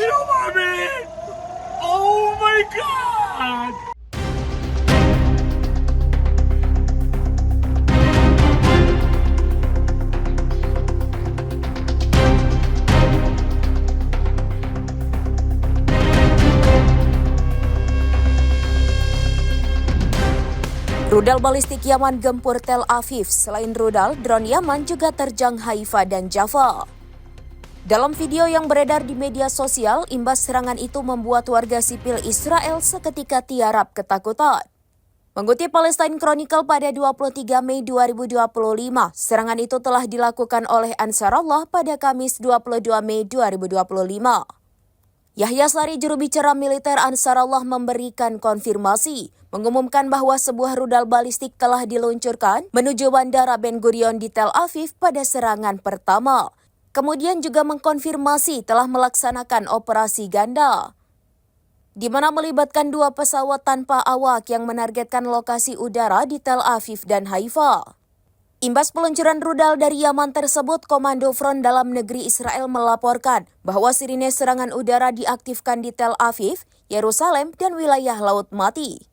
You mommy! Oh my God! Rudal balistik Yaman gempur Tel Aviv. Selain rudal, drone Yaman juga terjang Haifa dan Jaffa. Dalam video yang beredar di media sosial, imbas serangan itu membuat warga sipil Israel seketika tiarap ketakutan. Mengutip Palestine Chronicle pada 23 Mei 2025, serangan itu telah dilakukan oleh Ansarullah pada Kamis 22 Mei 2025. Yahya Sari, juru bicara militer Ansarullah, memberikan konfirmasi, mengumumkan bahwa sebuah rudal balistik telah diluncurkan menuju Bandara Ben Gurion di Tel Aviv pada serangan pertama. Kemudian juga mengkonfirmasi telah melaksanakan operasi ganda, di mana melibatkan 2 pesawat tanpa awak yang menargetkan lokasi udara di Tel Aviv dan Haifa. Imbas peluncuran rudal dari Yaman tersebut, Komando Front Dalam Negeri Israel melaporkan bahwa sirine serangan udara diaktifkan di Tel Aviv, Yerusalem, dan wilayah Laut Mati.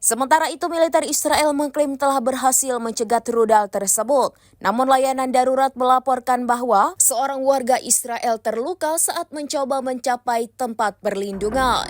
Sementara itu, militer Israel mengklaim telah berhasil mencegat rudal tersebut. Namun layanan darurat melaporkan bahwa seorang warga Israel terluka saat mencoba mencapai tempat perlindungan.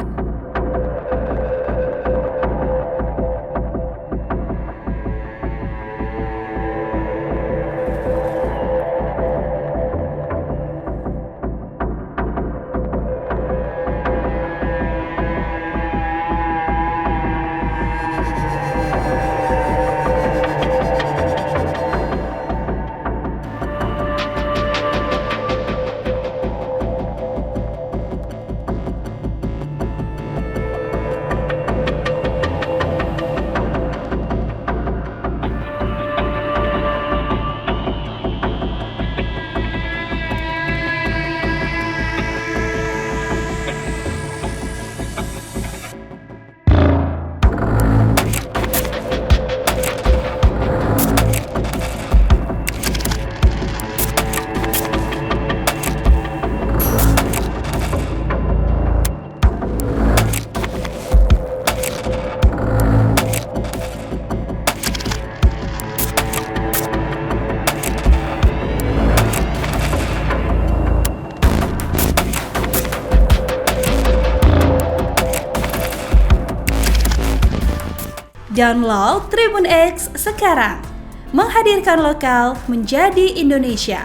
Download Tribun X sekarang, menghadirkan lokal menjadi Indonesia.